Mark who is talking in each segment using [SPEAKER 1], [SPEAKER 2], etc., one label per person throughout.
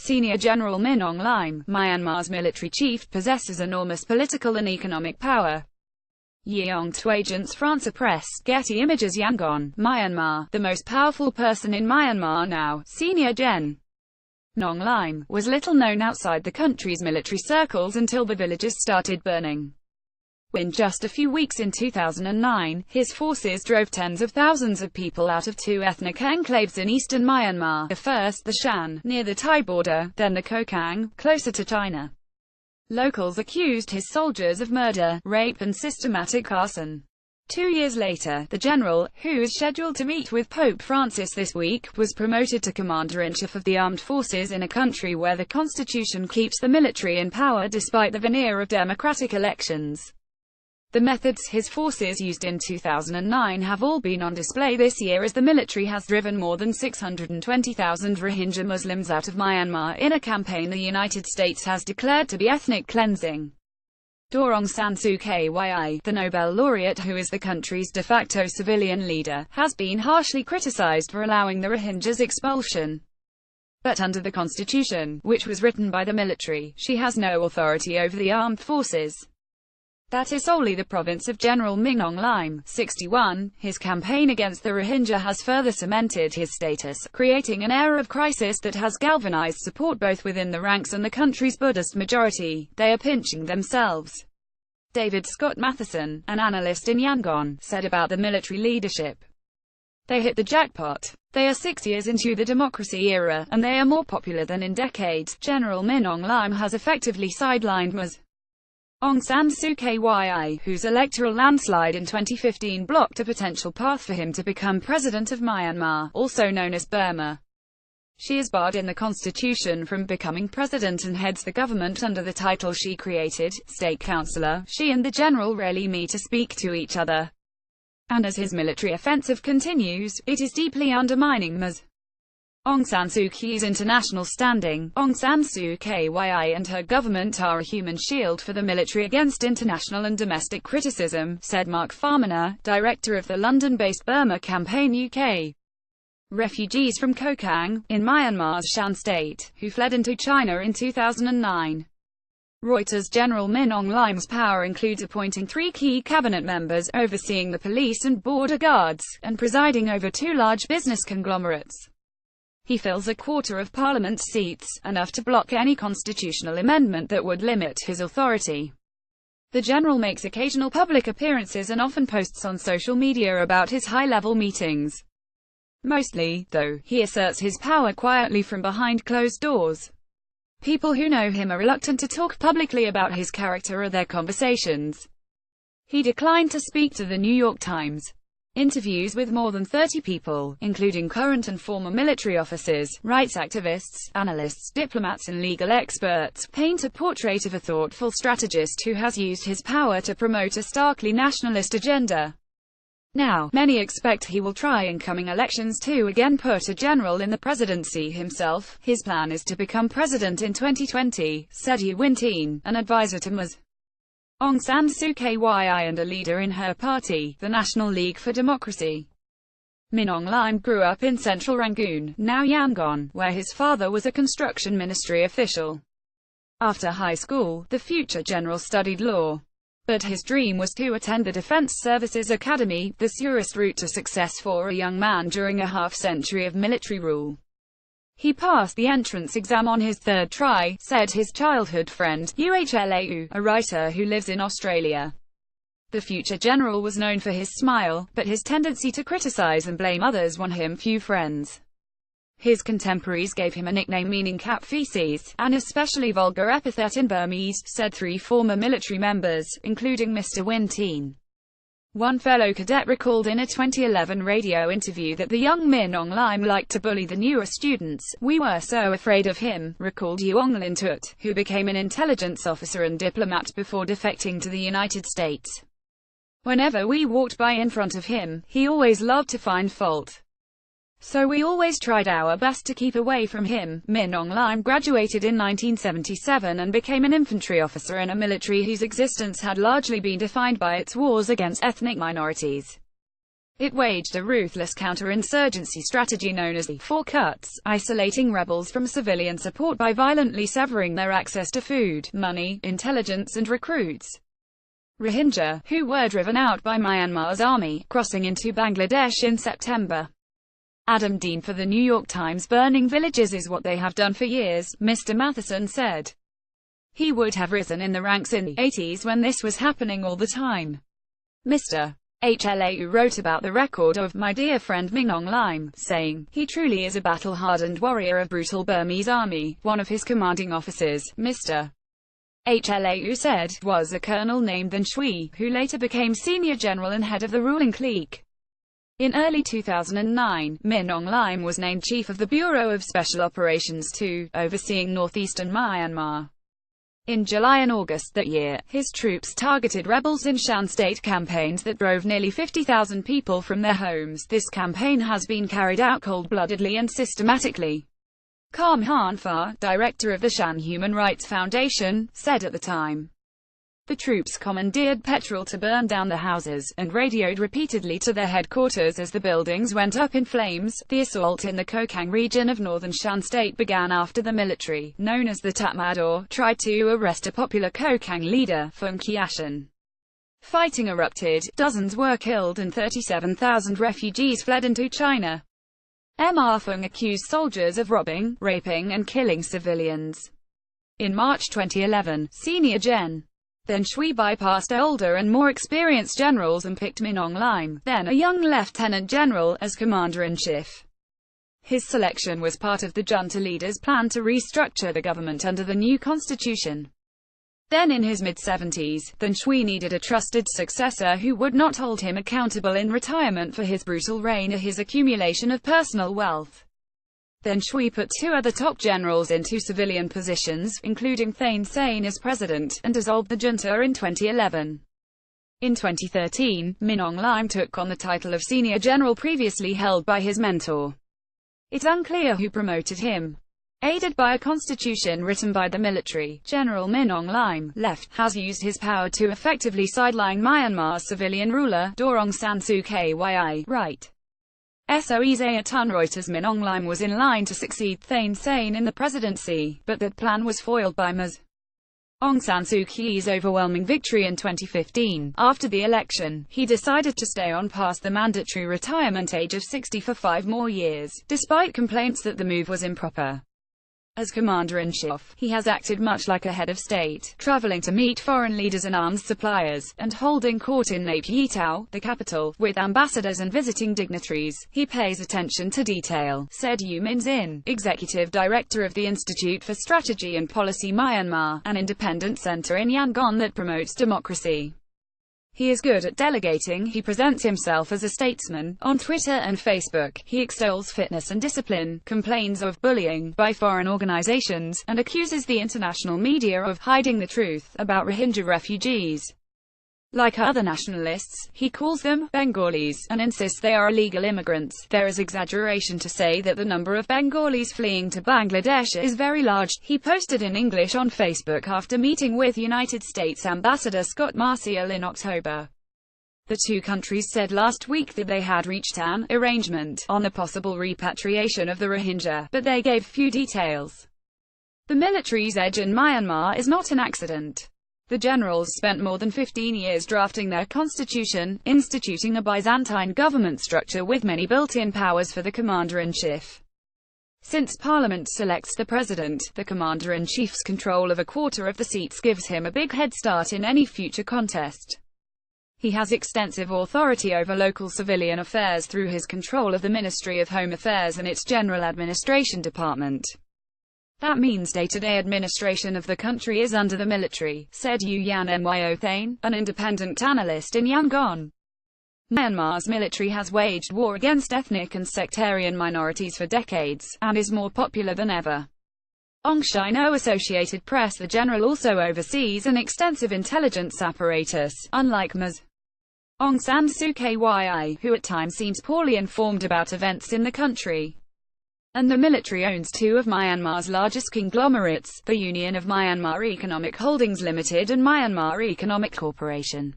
[SPEAKER 1] Senior General Min Aung Hlaing, Myanmar's military chief, possesses enormous political and economic power. Yeong to Agence France Presse, Getty Images. Yangon, Myanmar. The most powerful person in Myanmar now, Senior Gen. Aung Hlaing, was little known outside the country's military circles until the villages started burning. In just a few weeks in 2009, his forces drove tens of thousands of people out of two ethnic enclaves in eastern Myanmar, the first the Shan, near the Thai border, then the Kokang, closer to China. Locals accused his soldiers of murder, rape and systematic arson. 2 years later, the general, who is scheduled to meet with Pope Francis this week, was promoted to Commander-in-Chief of the armed forces in a country where the constitution keeps the military in power despite the veneer of democratic elections. The methods his forces used in 2009 have all been on display this year as the military has driven more than 620,000 Rohingya Muslims out of Myanmar in a campaign the United States has declared to be ethnic cleansing. Aung San Suu Kyi, the Nobel laureate who is the country's de facto civilian leader, has been harshly criticized for allowing the Rohingyas' expulsion. But under the constitution, which was written by the military, she has no authority over the armed forces. That is solely the province of General Min Aung Hlaing, 61. His campaign against the Rohingya has further cemented his status, creating an era of crisis that has galvanized support both within the ranks and the country's Buddhist majority. They are pinching themselves. David Scott Matheson, an analyst in Yangon, said about the military leadership. They hit the jackpot. They are 6 years into the democracy era, and they are more popular than in decades. General Min Aung Hlaing has effectively sidelined Ms. Aung San Suu Kyi, whose electoral landslide in 2015 blocked a potential path for him to become president of Myanmar, also known as Burma. She is barred in the constitution from becoming president and heads the government under the title she created, state councillor. She and the general rarely meet to speak to each other. And as his military offensive continues, it is deeply undermining Ms. Aung San Suu Kyi's international standing. Aung San Suu Kyi and her government are a human shield for the military against international and domestic criticism, said Mark Farmaner, director of the London-based Burma Campaign UK. Refugees from Kokang, in Myanmar's Shan state, who fled into China in 2009. Reuters. General Min Aung Hlaing's power includes appointing 3 key cabinet members, overseeing the police and border guards, and presiding over 2 large business conglomerates. He fills a quarter of parliament's seats, enough to block any constitutional amendment that would limit his authority. The general makes occasional public appearances and often posts on social media about his high-level meetings. Mostly, though, he asserts his power quietly from behind closed doors. People who know him are reluctant to talk publicly about his character or their conversations. He declined to speak to the New York Times. Interviews with more than 30 people, including current and former military officers, rights activists, analysts, diplomats and legal experts, paint a portrait of a thoughtful strategist who has used his power to promote a starkly nationalist agenda. Now, many expect he will try in coming elections to again put a general in the presidency himself. His plan is to become president in 2020, said U Winteen, an advisor to Ms. Aung San Suu Kyi and a leader in her party, the National League for Democracy. Min Aung Hlaing grew up in central Rangoon, now Yangon, where his father was a construction ministry official. After high school, the future general studied law. But his dream was to attend the Defense Services Academy, the surest route to success for a young man during a half-century of military rule. He passed the entrance exam on his 3rd try, said his childhood friend, Uhlau, a writer who lives in Australia. The future general was known for his smile, but his tendency to criticize and blame others won him few friends. His contemporaries gave him a nickname meaning cat feces, an especially vulgar epithet in Burmese, said 3 former military members, including Mr. Winteen. One fellow cadet recalled in a 2011 radio interview that the young Min Aung Hlaing liked to bully the newer students. "We were so afraid of him," recalled Uong Lintut, who became an intelligence officer and diplomat before defecting to the United States. "Whenever we walked by in front of him, he always loved to find fault. So we always tried our best to keep away from him." Min Aung Hlaing graduated in 1977 and became an infantry officer in a military whose existence had largely been defined by its wars against ethnic minorities. It waged a ruthless counterinsurgency strategy known as the Four Cuts, isolating rebels from civilian support by violently severing their access to food, money, intelligence and recruits. Rohingya, who were driven out by Myanmar's army, crossing into Bangladesh in September. Adam Dean for The New York Times. Burning villages is what they have done for years, Mr. Matheson said. He would have risen in the ranks in the 80s when this was happening all the time. Mr. Hlau wrote about the record of my dear friend Min Aung Hlaing, saying, "He truly is a battle-hardened warrior of brutal Burmese army." One of his commanding officers, Mr. Hlau said, was a colonel named Than Shwe, who later became senior general and head of the ruling clique. In early 2009, Min Aung Hlaing was named chief of the Bureau of Special Operations II, overseeing northeastern Myanmar. In July and August that year, his troops targeted rebels in Shan State campaigns that drove nearly 50,000 people from their homes. This campaign has been carried out cold-bloodedly and systematically. Kam Han Pha, director of the Shan Human Rights Foundation, said at the time. The troops commandeered petrol to burn down the houses, and radioed repeatedly to their headquarters as the buildings went up in flames. The assault in the Kokang region of northern Shan State began after the military, known as the Tatmadaw, tried to arrest a popular Kokang leader, Phuong Kyatshin. Fighting erupted, dozens were killed and 37,000 refugees fled into China. Mr. Phuong accused soldiers of robbing, raping and killing civilians. In March 2011, Senior Gen. Than Shwe bypassed older and more experienced generals and picked Min Aung Hlaing, then a young lieutenant general, as commander-in-chief. His selection was part of the junta leader's plan to restructure the government under the new constitution. Then in his mid-70s, Than Shwe needed a trusted successor who would not hold him accountable in retirement for his brutal reign or his accumulation of personal wealth. Than Shwe put two other top generals into civilian positions, including Thein Sein as president, and dissolved the junta in 2011. In 2013, Min Aung Hlaing took on the title of senior general previously held by his mentor. It's unclear who promoted him. Aided by a constitution written by the military, General Min Aung Hlaing, left, has used his power to effectively sideline Myanmar's civilian ruler, Aung San Suu Kyi, right. Soe Tun Reuters. Min Aung Hlaing was in line to succeed Thein Sein in the presidency, but that plan was foiled by Ms. Aung San Suu Kyi's overwhelming victory in 2015. After the election, he decided to stay on past the mandatory retirement age of 60 for 5 more years, despite complaints that the move was improper. As commander-in-chief, he has acted much like a head of state, traveling to meet foreign leaders and arms suppliers, and holding court in Naypyidaw, the capital, with ambassadors and visiting dignitaries. He pays attention to detail, said Yu Min-jin, executive director of the Institute for Strategy and Policy Myanmar, an independent center in Yangon that promotes democracy. He is good at delegating. He presents himself as a statesman. On Twitter and Facebook, he extols fitness and discipline, complains of bullying by foreign organizations, and accuses the international media of hiding the truth about Rohingya refugees. Like other nationalists, he calls them Bengalis, and insists they are illegal immigrants. There is exaggeration to say that the number of Bengalis fleeing to Bangladesh is very large. He posted in English on Facebook after meeting with United States Ambassador Scott Marcial in October. The two countries said last week that they had reached an arrangement on the possible repatriation of the Rohingya, but they gave few details. The military's edge in Myanmar is not an accident. The generals spent more than 15 years drafting their constitution, instituting a Byzantine government structure with many built-in powers for the commander-in-chief. Since Parliament selects the president, the commander-in-chief's control of a quarter of the seats gives him a big head start in any future contest. He has extensive authority over local civilian affairs through his control of the Ministry of Home Affairs and its General Administration Department. That means day-to-day administration of the country is under the military, said Yu Yan Myo Thein, an independent analyst in Yangon. Myanmar's military has waged war against ethnic and sectarian minorities for decades, and is more popular than ever. Aung San Suu Kyi Associated Press. The general also oversees an extensive intelligence apparatus, unlike Ms. Aung San Suu Kyi, who at times seems poorly informed about events in the country. And the military owns two of Myanmar's largest conglomerates, the Union of Myanmar Economic Holdings Limited and Myanmar Economic Corporation.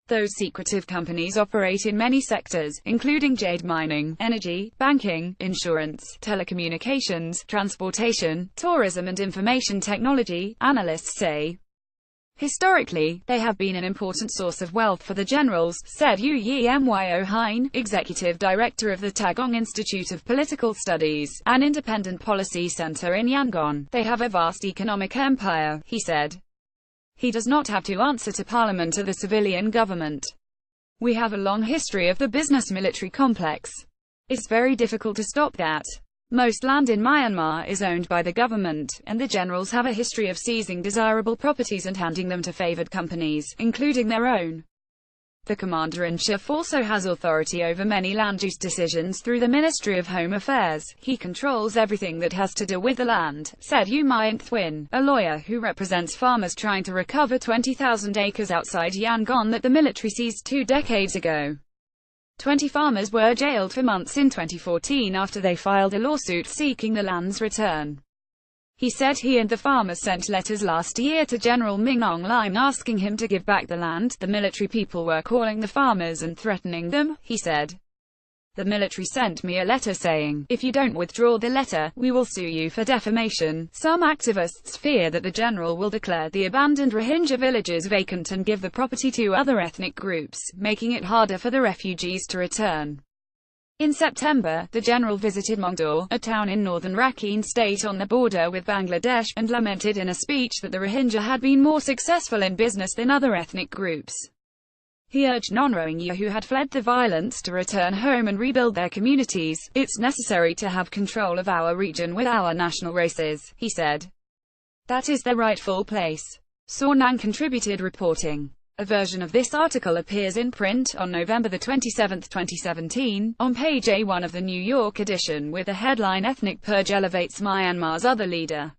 [SPEAKER 1] Those secretive companies operate in many sectors, including jade mining, energy, banking, insurance, telecommunications, transportation, tourism and information technology, analysts say. Historically, they have been an important source of wealth for the generals, said Yu Yimyo Hein, executive director of the Tagong Institute of Political Studies, an independent policy center in Yangon. They have a vast economic empire, he said. He does not have to answer to parliament or the civilian government. We have a long history of the business-military complex. It's very difficult to stop that. Most land in Myanmar is owned by the government, and the generals have a history of seizing desirable properties and handing them to favored companies, including their own. The commander-in-chief also has authority over many land use decisions through the Ministry of Home Affairs. He controls everything that has to do with the land, said Yu Myint-Thwin, a lawyer who represents farmers trying to recover 20,000 acres outside Yangon that the military seized 2 decades ago. 20 farmers were jailed for months in 2014 after they filed a lawsuit seeking the land's return. He said he and the farmers sent letters last year to General Min Aung Hlaing asking him to give back the land. The military people were calling the farmers and threatening them, he said. The military sent me a letter saying, if you don't withdraw the letter, we will sue you for defamation. Some activists fear that the general will declare the abandoned Rohingya villages vacant and give the property to other ethnic groups, making it harder for the refugees to return. In September, the general visited Mongdor, a town in northern Rakhine state on the border with Bangladesh, and lamented in a speech that the Rohingya had been more successful in business than other ethnic groups. He urged non-Rohingya who had fled the violence to return home and rebuild their communities. It's necessary to have control of our region with our national races, he said. That is their rightful place. Sornang contributed reporting. A version of this article appears in print on November 27, 2017, on page A1 of the New York edition with the headline Ethnic Purge Elevates Myanmar's Other Leader.